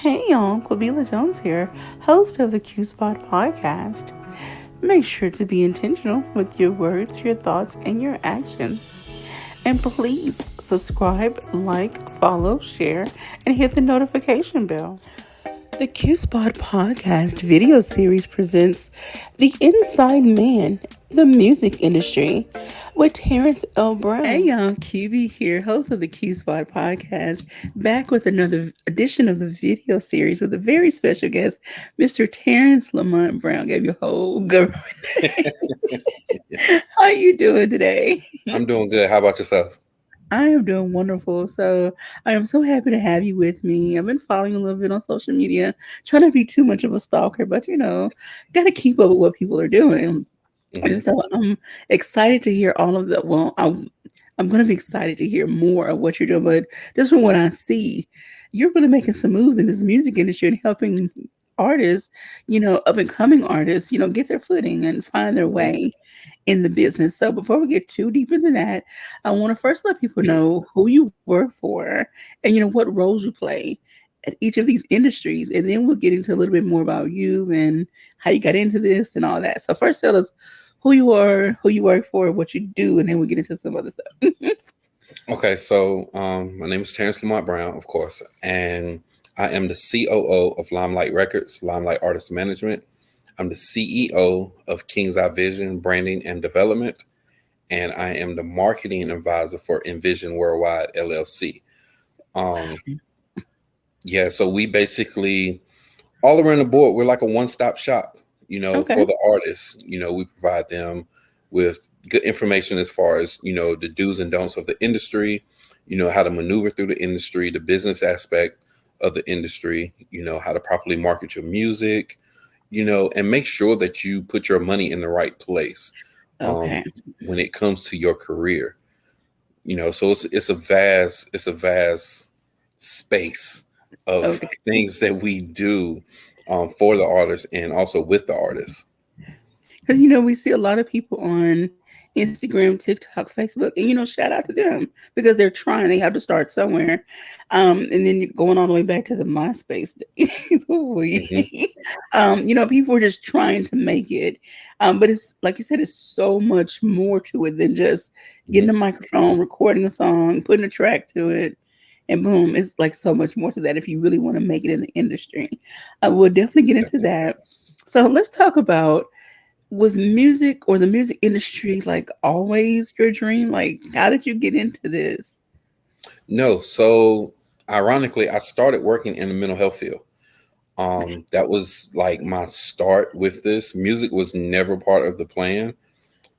Hey y'all, Quabila Jones here, host of the Q Spot podcast. Make sure to be intentional with your words, your thoughts, and your actions. And please subscribe, like, follow, share, and hit the notification bell. The Q Spot podcast video series presents The Inside Man, the music industry, with Terrence L. Brown. Hey y'all, QB here, host of the Q Spot podcast, back with another edition of the video series with a very special guest, Mr. Terrence Lamont Brown. Gave you a whole government name. How you doing today? I'm doing good. How about yourself? I am doing wonderful. So I am so happy to have you with me. I've been following a little bit on social media, trying to be too much of a stalker, but got to keep up with what people are doing. And Hmm. so I'm excited to hear all of the. I'm going to be excited to hear more of what you're doing. But just from what I see, you're really making some moves in this music industry and helping artists, up and coming artists, get their footing and find their Hmm. way in the business. So before we get too deep into that, I want to first let people know who you work for and what roles you play at each of these industries, and then we'll get into a little bit more about you and how you got into this and all that. So first, tell us who you are, who you work for, what you do, and then we'll get into some other stuff. Okay, so my name is Terrence Lamont Brown, of course, and I am the COO of Limelight Records, Limelight Artist Management. I'm the CEO of King's Eye Vision Branding and Development, and I am the marketing advisor for Envision Worldwide LLC. Um, yeah, so we basically all around the board, we're like a one-stop shop, Okay. for the artists. We provide them with good information as far as, the do's and don'ts of the industry, how to maneuver through the industry, the business aspect of the industry, how to properly market your music, and make sure that you put your money in the right place um, Okay. when it comes to your career. So it's a vast space of Okay. things that we do for the artists and also with the artists. Because we see a lot of people on Instagram, TikTok, Facebook, and shout out to them because they're trying. They have to start somewhere, and then going all the way back to the MySpace days. Hmm. People are just trying to make it, but it's like you said, it's so much more to it than just getting a Hmm. microphone, recording a song, putting a track to it. And boom, it's like so much more to that if you really want to make it in the industry. I will definitely get into Definitely. that. So let's talk about, was music or the music industry like always your dream? Like, how did you get into this? No, so ironically, I started working in the mental health field. That was like my start with this. Music was never part of the plan.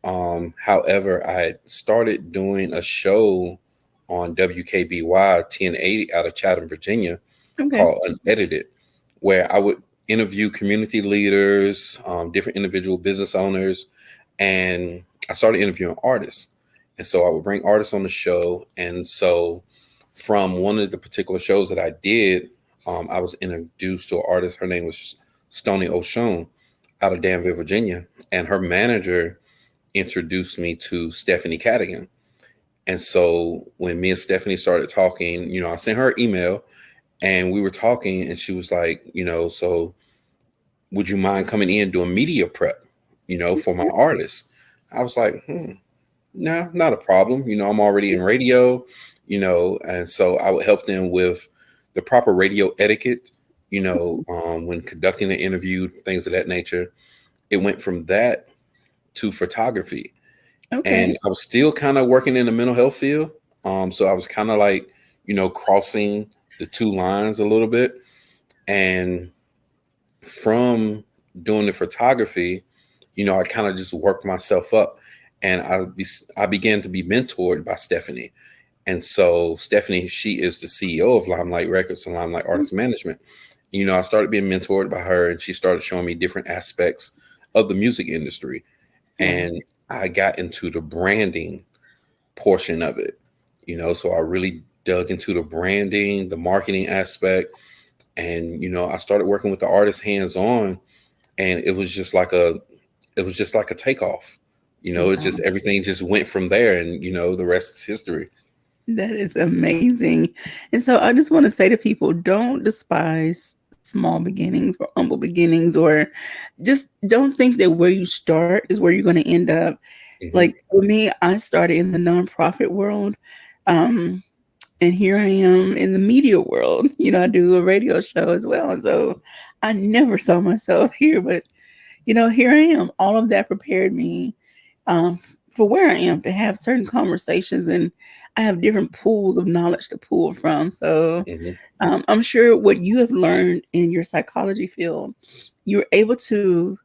However, I started doing a show on WKBY 1080 out of Chatham, Virginia, Okay. called Unedited, where I would interview community leaders, different individual business owners, and I started interviewing artists. And so I would bring artists on the show. And so from one of the particular shows that I did, I was introduced to an artist. Her name was Stony O'Shoon out of Danville, Virginia. And her manager introduced me to Stephanie Cadigan. And so when me and Stephanie started talking, I sent her an email and we were talking and she was like, so would you mind coming in doing media prep, for my artists? I was like, nah, not a problem. I'm already in radio, and so I would help them with the proper radio etiquette, when conducting an interview, things of that nature. It went from that to photography. And Okay. I was still kind of working in the mental health field. So I was kind of like, crossing the two lines a little bit. And from doing the photography, I kind of just worked myself up, and I began to be mentored by Stephanie. And so Stephanie, she is the CEO of Limelight Records and Limelight Artist Management. I started being mentored by her, and she started showing me different aspects of the music industry, Wow. and I got into the branding portion of it. So I really dug into the branding, the marketing aspect, and I started working with the artist hands on, and it was just like a takeoff. It Wow. just everything just went from there, and the rest is history. That is amazing. And so I just want to say to people, don't despise small beginnings or humble beginnings, or just don't think that where you start is where you're going to end up. Hmm. Like for me, I started in the nonprofit world. Um, and here I am in the media world. I do a radio show as well. And so I never saw myself here, but here I am. All of that prepared me um, for where I am to have certain conversations, and I have different pools of knowledge to pull from. So Hmm. I'm sure what you have learned in your psychology field, you're able to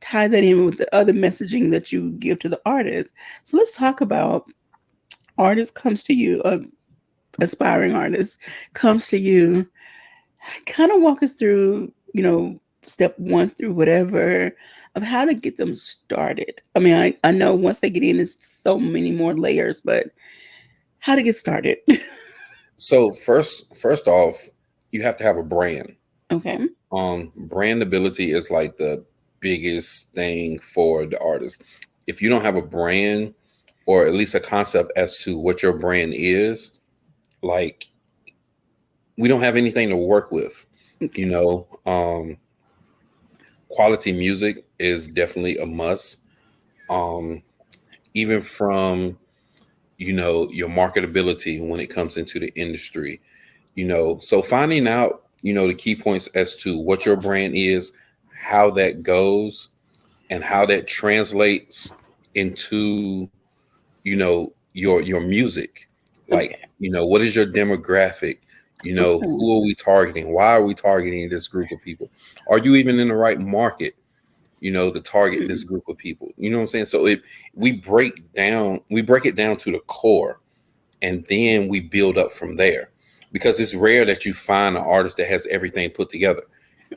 tie that in with the other messaging that you give to the artist. So let's talk about artist comes to you, aspiring artist comes to you. Kind of walk us through, step one through whatever of how to get them started. I mean, I know once they get in, it's so many more layers, but how to get started. So first off, you have to have a brand. Okay. Brandability is like the biggest thing for the artist. If you don't have a brand or at least a concept as to what your brand is, like we don't have anything to work with. You Okay. know, quality music is definitely a must. Um, Even from your marketability when it comes into the industry. So finding out the key points as to what your brand is, how that goes, and how that translates into your music. Like, Okay. what is your demographic? Okay. Who are we targeting? Why are we targeting this group of people? Are you even in the right market, to target this Mhm. group of people? You know what I'm saying? So we break it down to the core, and then we build up from there, because it's rare that you find an artist that has everything put together,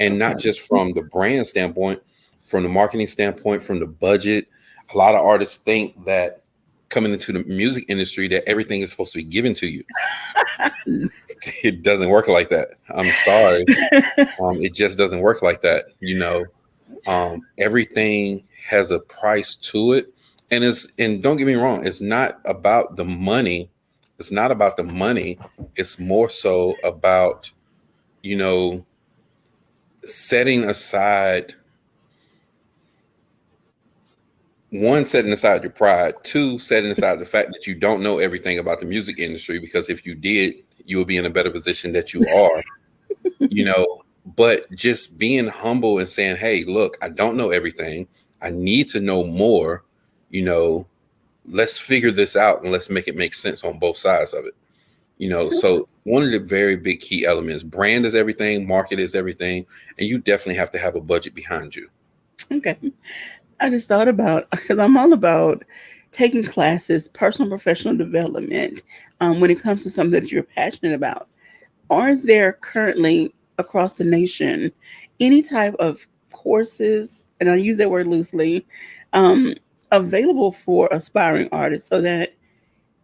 and not Okay. just from the brand standpoint, from the marketing standpoint, from the budget. A lot of artists think that coming into the music industry that everything is supposed to be given to you. It doesn't work like that. I'm sorry. It just doesn't work like that. Everything has a price to it, and don't get me wrong, it's not about the money. It's not about the money. It's more so about you know setting aside, one, setting aside your pride, two, setting aside the fact that you don't know everything about the music industry, because if you did, you would be in a better position that you are. you know but just being humble and saying, hey, look, I don't know everything. I need to know more. you know let's figure this out, and let's make it make sense on both sides of it. So one of the very big key elements, brand is everything, market is everything, and you definitely have to have a budget behind you. Okay. I just thought about, because I'm all about taking classes, personal and professional development, when it comes to something that you're passionate about. Are there currently across the nation any type of courses, and I use that word loosely, um, available for aspiring artists so that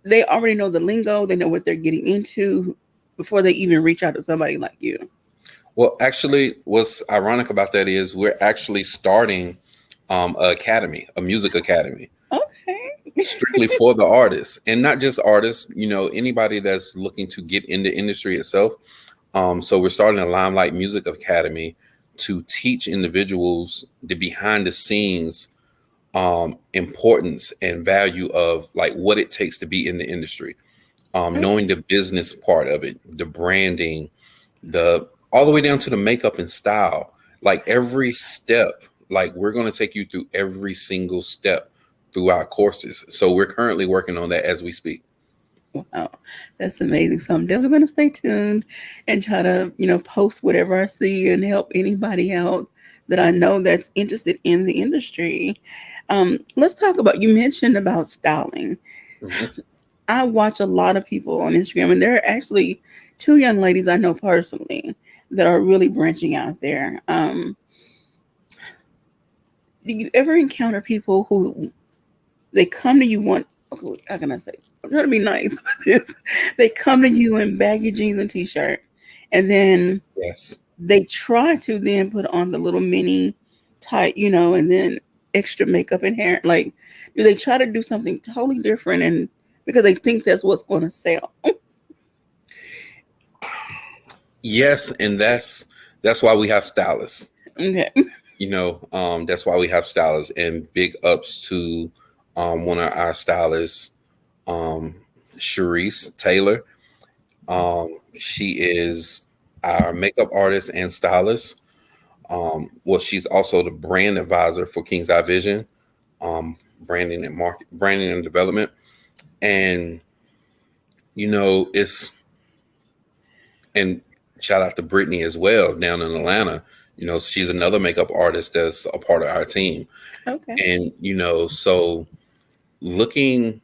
they already know the lingo, they know what they're getting into before they even reach out to somebody like you? Well, actually, what's ironic about that is we're actually starting a academy, a music academy, Okay. strictly for the artists, and not just artists, anybody that's looking to get in the industry itself. So we're starting a Limelight Music Academy to teach individuals the behind the scenes importance and value of like what it takes to be in the industry, knowing the business part of it, the branding, the all the way down to the makeup and style, like every step. Like, we're going to take you through every single step through our courses. So we're currently working on that as we speak. Wow, that's amazing. So I'm definitely going to stay tuned and try to, post whatever I see and help anybody out that I know that's interested in the industry. Let's talk about, you mentioned about styling. Mhm. I watch a lot of people on Instagram, and there are actually two young ladies I know personally that are really branching out there. Do you ever encounter people who they come to you one, how can I say? I'm trying to be nice with this. They come to you in baggy jeans and t-shirt, and then Yes. they try to then put on the little mini tight, and then extra makeup and hair. Like, do they try to do something totally different and because they think that's what's going to sell. Yes, and that's why we have stylists. Okay. That's why we have stylists, and big ups to one of our stylists, um, Sharice Taylor. She is our makeup artist and stylist. Well, she's also the brand advisor for King's Eye Vision, branding and development. And it's and shout out to Brittany as well down in Atlanta. She's another makeup artist that's a part of our team. Okay. And so looking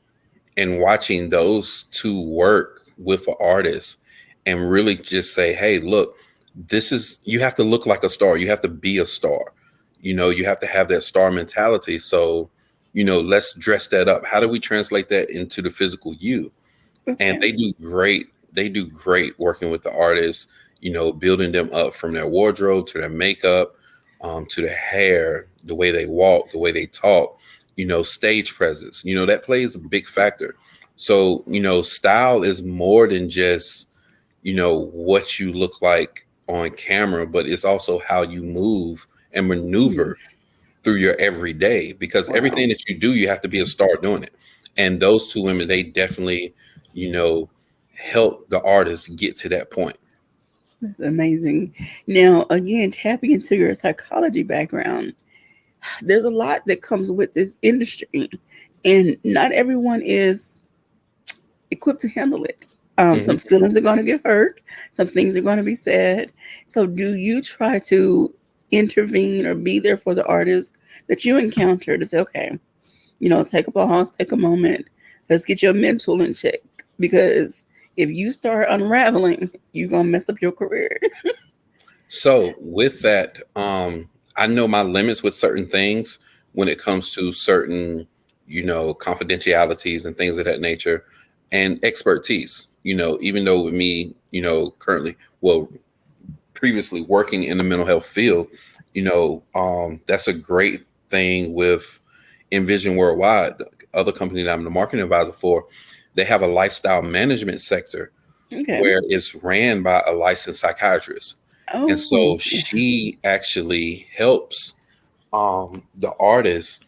and watching those two work with an artist and really just say, hey, look, you have to look like a star. You have to be a star. You have to have that star mentality. So, let's dress that up. How do we translate that into the physical you? And Okay. they do great. They do great working with the artists, building them up from their wardrobe to their makeup, to their hair, the way they walk, the way they talk, stage presence, that plays a big factor. So, style is more than just, what you look like on camera, but it's also how you move and maneuver through your everyday, because Wow. everything that you do, you have to be a star doing it. And those two women, they definitely, you know, help the artist get to that point. That's amazing. Now, again, tapping into your psychology background, there's a lot that comes with this industry, and not everyone is equipped to handle it. Hmm. Some feelings are going to get hurt, some things are going to be said. So, do you try to intervene or be there for the artist that you encounter to say, okay, take a pause, take a moment, let's get your mental in check? Because if you start unraveling, you're going to mess up your career. So with that, I know my limits with certain things when it comes to certain, confidentialities and things of that nature, and expertise. Even though with me, currently, well, previously working in the mental health field, that's a great thing with Envision Worldwide, the other company that I'm the marketing advisor for. They have a lifestyle management sector Okay. where it's ran by a licensed psychiatrist. And Oh, so she actually helps the artists,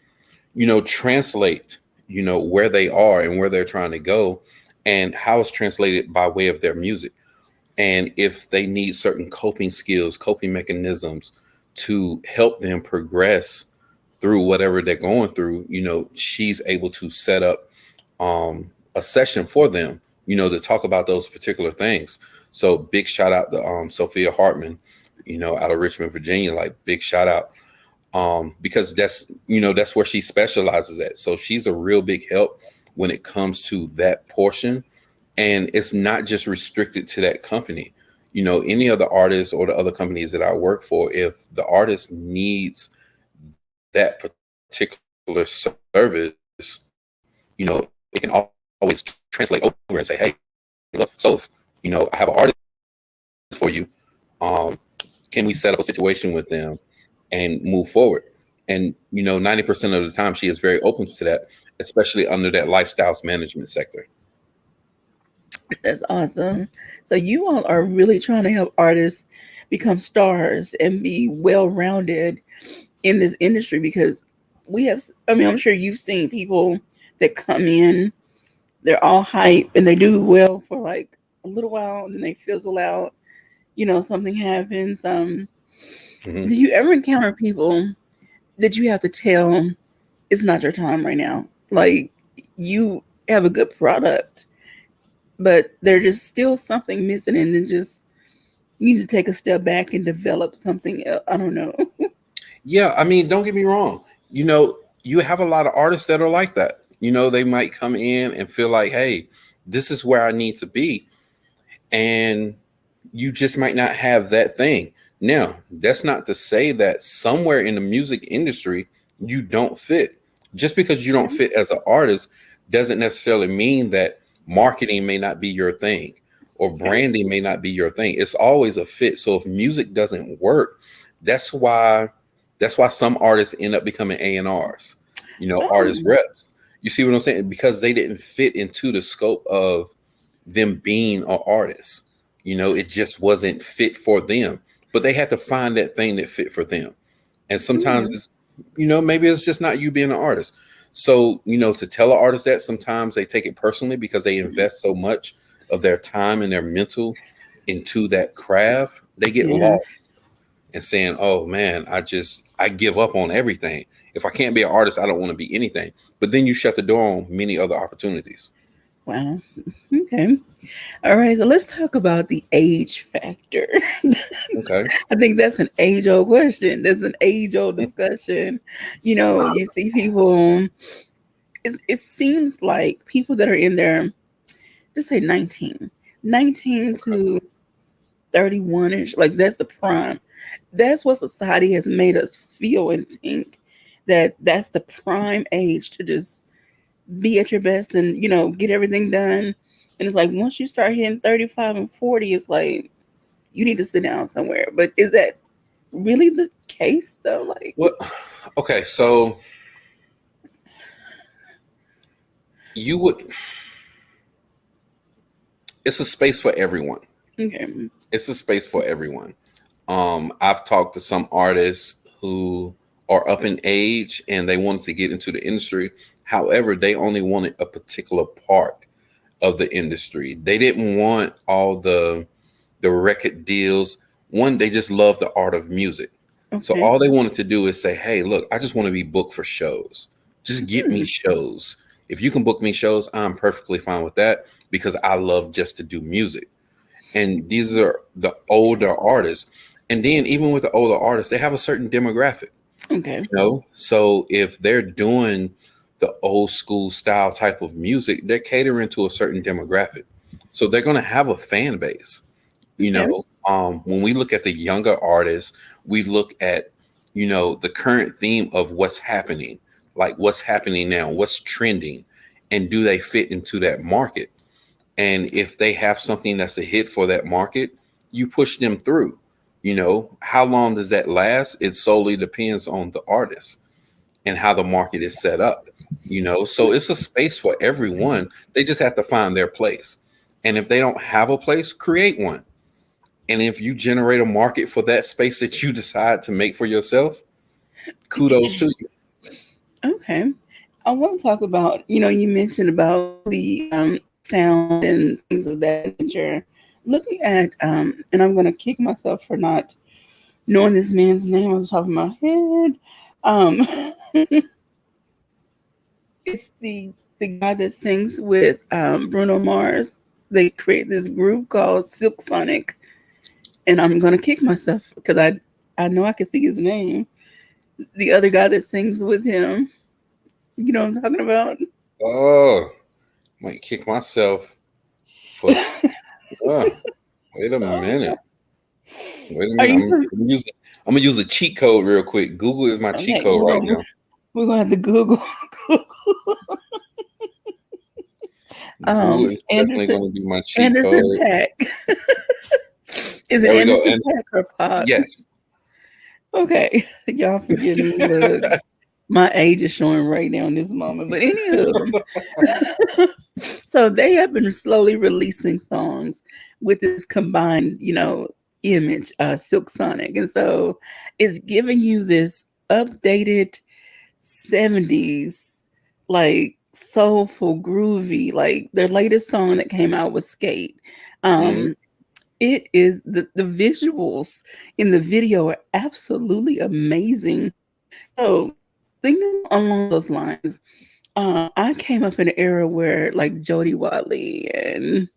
translate, where they are and where they're trying to go, and how it's translated by way of their music. And if they need certain coping skills, coping mechanisms to help them progress through whatever they're going through, she's able to set up a session for them, to talk about those particular things. So big shout out to Sophia Hartman, out of Richmond, Virginia. Like big shout out, because that's where she specializes at. So she's a real big help when it comes to that portion, and it's not just restricted to that company. Any other artists or the other companies that I work for, if the artist needs that particular service, it can always translate over and say, hey, look, so if, I have an artist for you. Um, can we set up a situation with them and move forward? And 90% of the time she is very open to that, especially under that lifestyles management sector. that's awesome. So you all are really trying to help artists become stars and be well rounded in this industry, because I mean, I'm sure you've seen people that come in, they're all hype and they do well for like a little while and then they fizzle out. Something happens. Hmm. Do you ever encounter people that you have to tell it's not your time right now? Like, you have a good product, but there's just still something missing, and then just you need to take a step back and develop something else. I don't know. Yeah, I mean, don't get me wrong. You have a lot of artists that are like that. They might come in and feel like, hey, this is where I need to be. And you just might not have that thing. Now, that's not to say that somewhere in the music industry you don't fit. Just because you don't Okay. fit as an artist doesn't necessarily mean that marketing may not be your thing or Okay. branding may not be your thing. It's always a fit. So if music doesn't work, that's why some artists end up becoming A&Rs, artist Oh, reps. You see what I'm saying? Because they didn't fit into the scope of them being an artist. It just wasn't fit for them. But they had to find that thing that fit for them. And sometimes Yeah. it's, maybe it's just not you being an artist. So, to tell an artist that, sometimes they take it personally because they invest so much of their time and their mental into that craft, they get Yeah. lost and saying, "Oh man, I give up on everything. If I can't be an artist, I don't want to be anything." But then you shut the door on many other opportunities. Wow. Okay. All right. So let's talk about the age factor. Okay. I think that's an age old question. That's an age old discussion. You see people, it seems like people that are in their, just say 19 Okay. to 31 ish, like that's the prime. That's what society has made us feel and think, that that's the prime age to just be at your best and, get everything done. And it's like once you start hitting 35 and 40, it's like you need to sit down somewhere. But is that really the case though? Like, What? Okay. So you would. It's a space for everyone. okay, It's a space for everyone. I've talked to some artists who are up in age and they wanted to get into the industry. However, they only wanted a particular part of the industry. They didn't want all the record deals. One, they just love the art of music. So okay. all they wanted to do is say, "Hey, look, I just want to be booked for shows. Just get me Hmm, shows. If you can book me shows, I'm perfectly fine with that because I love just to do music." And these are the older artists. And then even with the older artists, they have a certain demographic. okay. So if they're doing the old school style type of music, they're catering to a certain demographic. So they're going to have a fan base. Okay. When we look at the younger artists, we look at, the current theme of what's happening, like what's happening now, what's trending, and do they fit into that market? And if they have something that's a hit for that market, you push them through. How long does that last? It solely depends on the artist and how the market is set up. So it's a space for everyone. They just have to find their place. And if they don't have a place, create one. And if you generate a market for that space that you decide to make for yourself, kudos to you. Okay. I want to talk about, you mentioned about the sound and things of that nature. Looking at, and I'm going to kick myself for not knowing this man's name on the top of my head. Um, it's the guy that sings with Bruno Mars. They create this group called Silk Sonic, and I'm going to kick myself because I know I can see his name. The other guy that sings with him, you know what I'm talking about? Oh, might kick myself for. Uh, wait a minute. Wait a Are minute. you I'm gonna use a cheat code real quick. Google is my cheat okay? code right now. We're gonna have to Google. Google is definitely Anderson gonna be my cheat Anderson code. Pack. Is it There we go. Anderson And Pack or Pop? yes. Okay, y'all forgive me. Look, my age is showing right now in this moment. But anywho, so they have been slowly releasing songs with this combined, image, Silk Sonic, and so it's giving you this updated 70s, like soulful, groovy. Like their latest song that came out was Skate. Mhm. Um, it is the visuals in the video are absolutely amazing. So thinking along those lines, I came up in an era where like Jody Watley and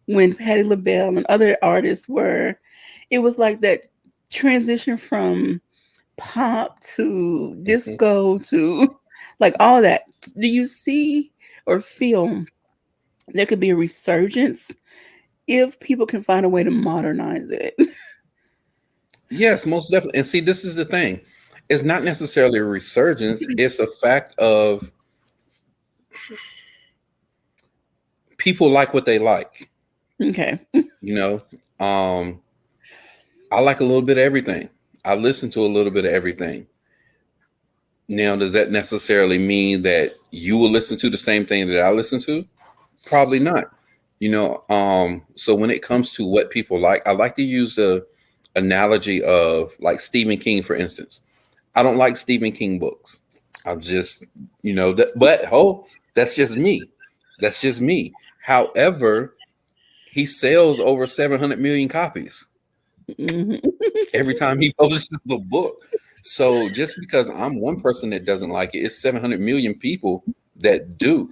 when Patti LaBelle and other artists were, it was like that transition from pop to Mhm. disco to like all that. Do you see or feel there could be a resurgence if people can find a way to modernize it? Yes, most definitely. And see, this is the thing. It's not necessarily a resurgence. It's a fact of people like what they like. Okay. You know, um, I like a little bit of everything. I listen to a little bit of everything. Now, does that necessarily mean that you will listen to the same thing that I listen to? Probably not. So when it comes to what people like, I like to use the analogy of like Stephen King, for instance. I don't like Stephen King books. I'm just, that's just me. That's just me. However, he sells over 700 million copies Mhm. every time he publishes the book. So just because I'm one person that doesn't like it, it's 700 million people that do.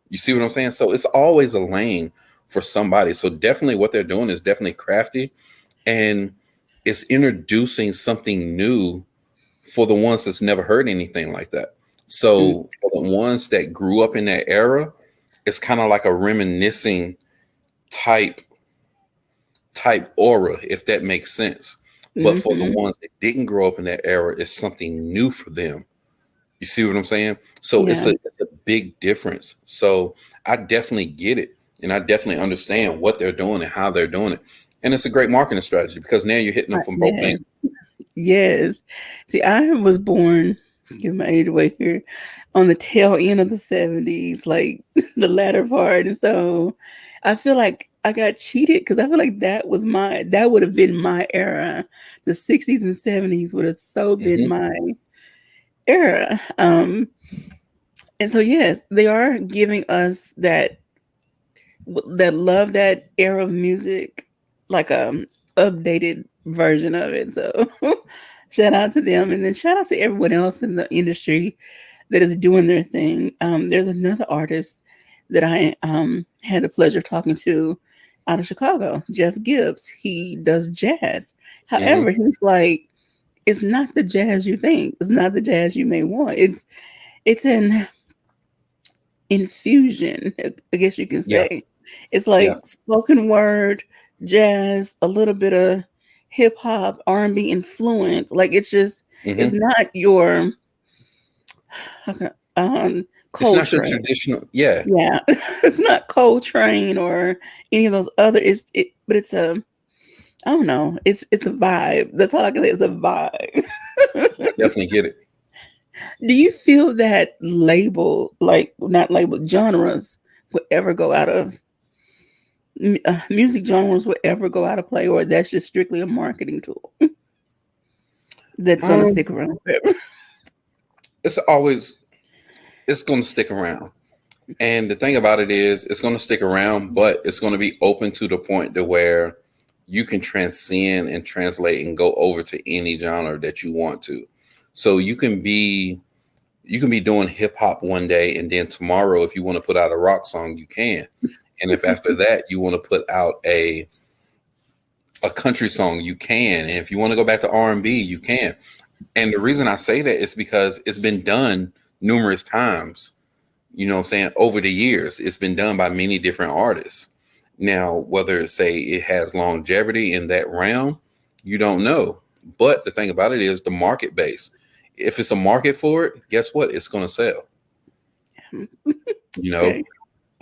You see what I'm saying? So it's always a lane for somebody. So definitely what they're doing is definitely crafty, and it's introducing something new for the ones that's never heard anything like that. Mm, So for the ones that grew up in that era, it's kind of like a reminiscing type aura, if that makes sense. But for the mhm. ones that didn't grow up in that era, it's something new for them. You see what I'm saying? So it's Yeah, a big difference. So I definitely get it, and I definitely understand what they're doing and how they're doing it. And it's a great marketing strategy because now you're hitting them from both yeah. angles. Yes. See, I was born, give my age away here, on the tail end of the 70s, like the latter part. And so I feel like I got cheated because I feel like that would have been my era. The 60s and 70s would have so been Hmm. my era. And so yes, they are giving us that love that era of music, like updated version of it. So shout out to them, and then shout out to everyone else in the industry that is doing their thing. There's another artist that I had the pleasure of talking to out of Chicago, Jeff Gibbs. He does jazz. Hmm. However, he's like, it's not the jazz you think. It's not the jazz you may want. It's an infusion, I guess you can Yeah. say. It's Yeah. like spoken word, jazz, a little bit of hip hop, R&B influence. Like it's Hmm. not your okay, It's not your Coltrane. traditional. Yeah. Yeah, it's not Coltrane or any of those other. But it's a I don't know. It's a vibe. That's all I can say. It's a vibe. I definitely get it. Do you feel that label, like not label genres, would ever go out of music genres would ever go out of play, or that's just strictly a marketing tool that's going to Um, stick around forever? it's always it's going to stick around. And the thing about it is, it's going to stick around, but it's going to be open to the point to where you can transcend and translate and go over to any genre that you want to. So you can be doing hip hop one day, and then tomorrow, if you want to put out a rock song, you can. And if after that you want to put out a country song, you can. And if you want to go back to R&B, you can. And the reason I say that is because it's been done numerous times. You know what I'm saying? Over the years, it's been done by many different artists. Now, whether it say it has longevity in that realm, you don't know. But the thing about it is the market base. If it's a market for it, guess what? It's going to sell. You know, Okay,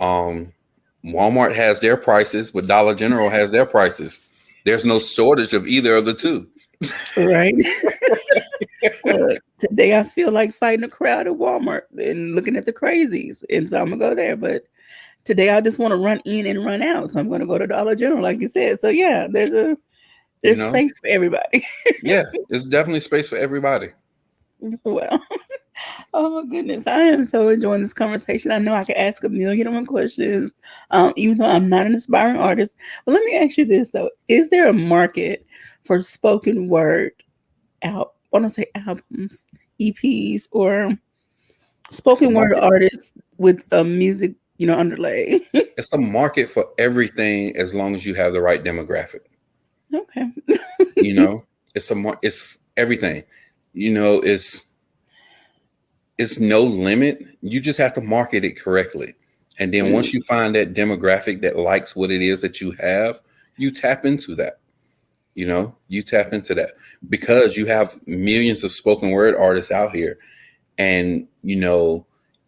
um, Walmart has their prices, but Dollar General has their prices. There's no shortage of either of the two. right. Look, today I feel like fighting a crowd at Walmart and looking at the crazies, and so I'm gonna go there. But today I just want to run in and run out, so I'm gonna go to Dollar General, like you said. So yeah, You there's know, space for everybody. yeah, there's definitely space for everybody. Well, oh my goodness, I am so enjoying this conversation. I know I could ask a million more questions, even though I'm not an aspiring artist. But let me ask you this though: is there a market for spoken word I want to say albums, EPs, or It's a spoken word market. artists with a music, underlay? It's a market for everything as long as you have the right demographic. Okay. You know, it's everything. You know, it's no limit. You just have to market it correctly. And then Mm, once you find that demographic that likes what it is that you have, you tap into that. You tap into that because you have millions of spoken word artists out here, and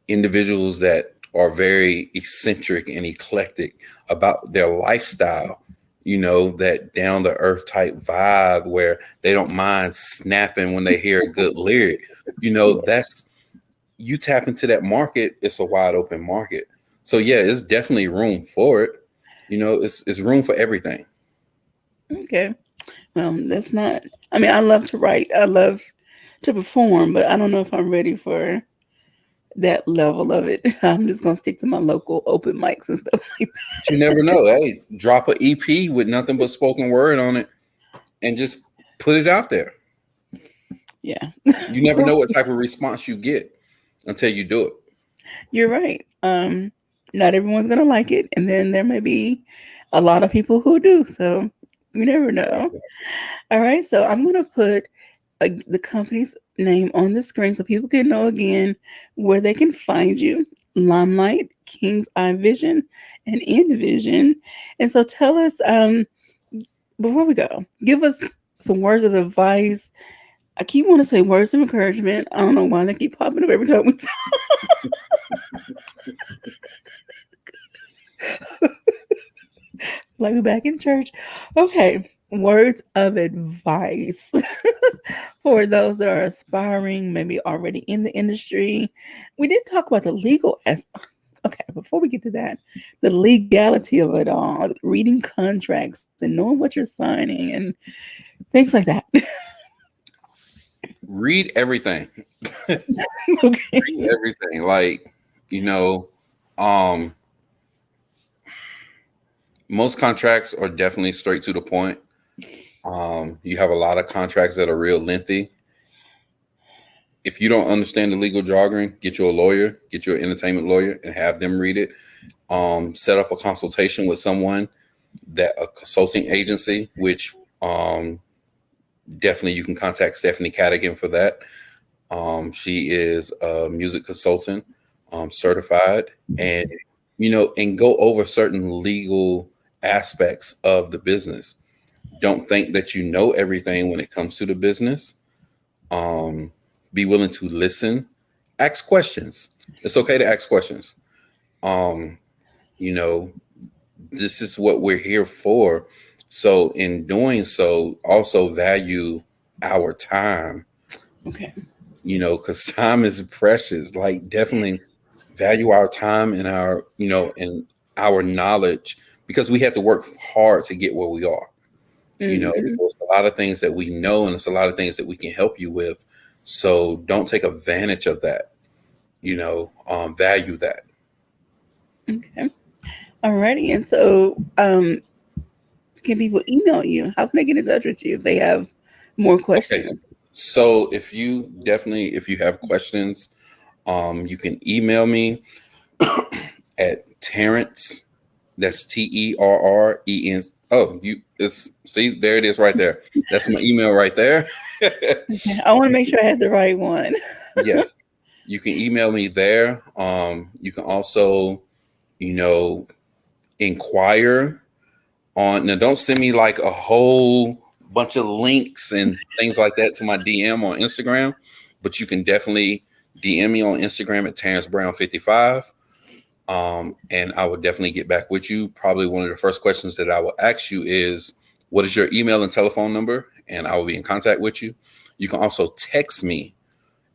individuals that are very eccentric and eclectic about their lifestyle, that down to earth type vibe where they don't mind snapping when they hear a good lyric. yeah. That's you tap into that market, it's a wide open market. So yeah, it's definitely room for it. It's room for everything. Okay. Well, that's not. I mean, I love to write. I love to perform, but I don't know if I'm ready for that level of it. I'm just gonna stick to my local open mics and stuff like But you never know. Hey, drop a EP with nothing but spoken word on it and just put it out there. that. You never Yeah. know what type of response you get until you do it. You're right. Not everyone's gonna like it, and then there may be a lot of people who do. So you never know. All right, so I'm gonna put the company's name on the screen so people can know again where they can find you. Limelight, King's Eye Vision, and Envision. And so tell us, before we go, give us some words of advice. I keep wanting to say words of encouragement. I don't know why they keep popping up every time we like we back in church. Okay, words of advice for those that are aspiring, maybe already in the industry. We did talk about the legal as okay, before we get to that, the legality of it all, reading contracts and knowing what you're signing and things like that. Read everything. Read Okay. everything. Like, you know, um, most contracts are definitely straight to the point. You have a lot of contracts that are real lengthy. If you don't understand the legal jargon, get you a lawyer, get you an entertainment lawyer, and have them read it. Set up a consultation with someone that a consulting agency, which definitely you can contact Stephanie Cadigan for that. She is a music consultant, certified, and and go over certain legal aspects of the business. Don't think that you know everything when it comes to the business. Be willing to listen, ask questions. It's okay to ask questions. Um, you know, this is what we're here for. So, in doing so, also value our time, Okay. because time is precious. Like, definitely value our time and and our knowledge because we have to work hard to get where we are. Hmm. There's a lot of things that we know, and it's a lot of things that we can help you with. So, don't take advantage of that. Value that. Okay. Alrighty. And so, can people email you? How can they get in touch with you if they have more Okay. questions? So if you have questions, you can email me at Terrence. That's Terren. Oh, see, there it is right there. That's my email right there. Okay. I want to make sure I had the right one. Yes. You can email me there. You can also, you know, inquire on now. Don't send me like a whole bunch of links and things like that to my DM on Instagram, but you can definitely DM me on Instagram at Terrence Brown 55. And I would definitely get back with you. Probably one of the first questions that I will ask you is, what is your email and telephone number? And I will be in contact with you. You can also text me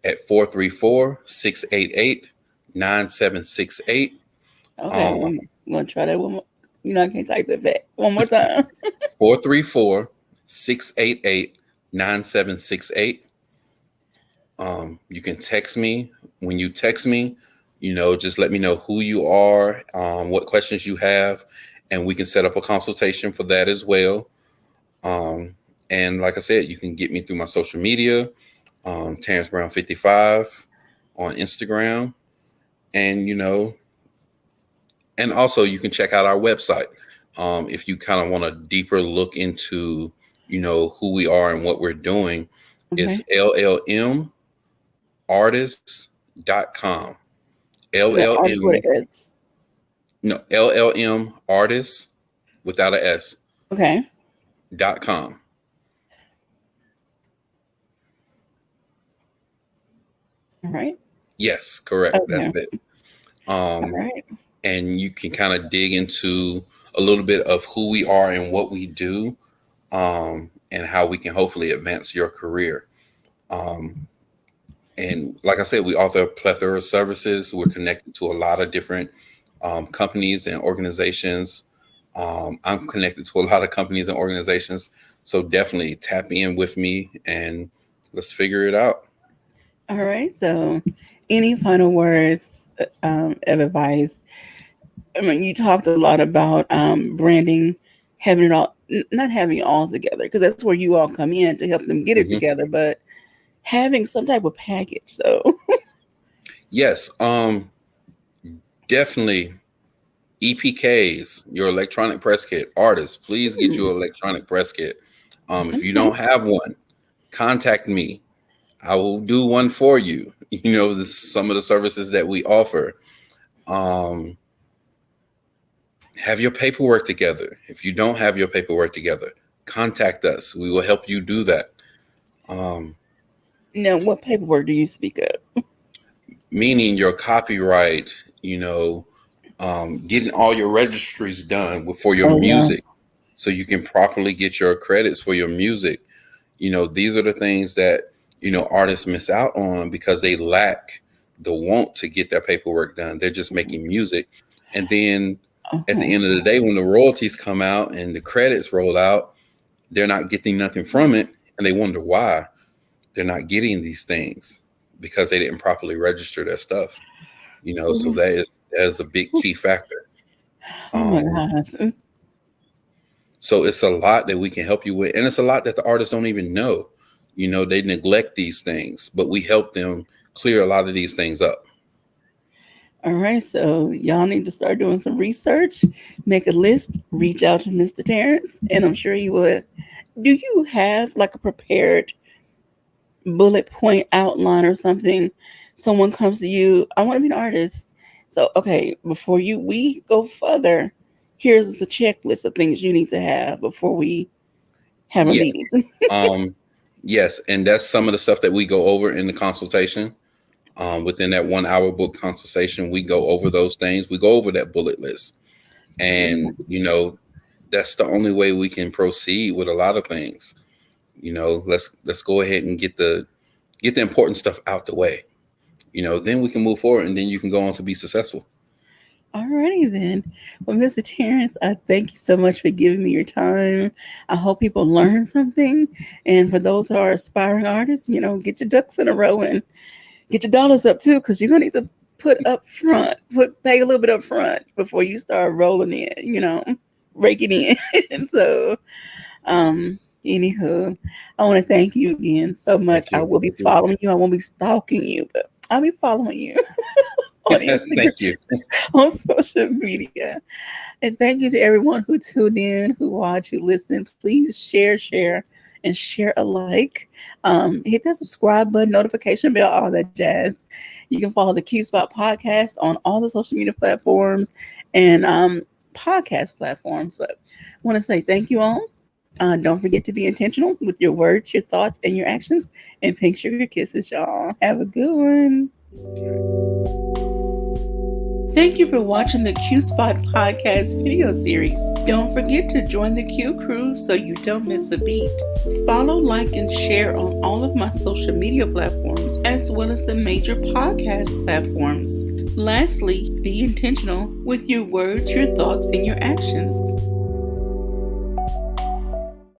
at 434-688-9768. Okay. Um, I'm going to try that one more. I can't type that back. One more time. 434-688-9768. You can text me. When you text me, just let me know who you are, what questions you have, and we can set up a consultation for that as well. Um, and like I said, you can get me through my social media, Terrence Brown 55 on Instagram, and and also you can check out our website if you kind of want a deeper look into who we are and what we're doing. It's Okay. llmartists.com. The artist with LLM, an S. no, LLM artists without a S Okay. .com. All right. Yes, correct. That's Okay. it. All Um, right. and you can kind of dig into a little bit of who we are and what we do, and how we can hopefully advance your career. Um, And like I said, we offer a plethora of services. We're connected to a lot of different companies and organizations. I'm connected to a lot of companies and organizations. So definitely tap in with me and let's figure it out. All right. So, any final words of advice? I mean, you talked a lot about branding, having it all, not having it all together, because that's where you all come in to help them get it Hmm. together, but having some type of package. So, Yes, definitely EPKs, your electronic press kit. Artists, please get your electronic press kit. If you okay. don't have one, contact me. I will do one for you. You know, this some of the services that we offer. Um, have your paperwork together. If you don't have your paperwork together, contact us. We will help you do that. Um, Now, what paperwork do you speak of? Meaning your copyright, you know, getting all your registries done for your Oh, yeah. music so you can properly get your credits for your music. You know, these are the things that, you know, artists miss out on because they lack the want to get their paperwork done. They're just making music. And then at the Uh-huh. end of the day, when the royalties come out and the credits roll out, they're not getting nothing from it. And they wonder why they're not getting these things because they didn't properly register their stuff. You know, so that is a big key factor. Oh my Um, gosh. so it's a lot that we can help you with, and it's a lot that the artists don't even know. You know, they neglect these things, but we help them clear a lot of these things up. All right, so y'all need to start doing some research, make a list, reach out to Mr. Terrence, and I'm sure he would. Do you have like a prepared bullet point outline or something? Someone comes to you, I want to be an artist. So, okay, before we go further, here's a checklist of things you need to have before we have a Yes, meeting. um, yes, and that's some of the stuff that we go over in the consultation. Within that 1 hour book consultation, we go over those things. We go over that bullet list, and you know, that's the only way we can proceed with a lot of things. You know, let's go ahead and get the important stuff out the way. You know, then we can move forward, and then you can go on to be successful. Alrighty then. Well, Mr. Terrence, I thank you so much for giving me your time. I hope people learn something. And for those that are aspiring artists, get your ducks in a row and get your dollars up too, because you're gonna need to pay a little bit up front before you start rolling in, raking in. And so, anywho, I want to thank you again so much. Thank I you. will be following you. I won't be stalking you, but I'll be following you on Instagram, Thank you. on social media. And thank you to everyone who tuned in, who watched, who listened. Please share, and share alike. Hit that subscribe button, notification bell, all that jazz. You can follow the Q Spot podcast on all the social media platforms and podcast platforms. But I want to say thank you all. Don't forget to be intentional with your words, your thoughts, and your actions. And pink sugar kisses, y'all. Have a good one. Thank you for watching the Q Spot podcast video series. Don't forget to join the Q crew so you don't miss a beat. Follow, like, and share on all of my social media platforms, as well as the major podcast platforms. Lastly, be intentional with your words, your thoughts, and your actions.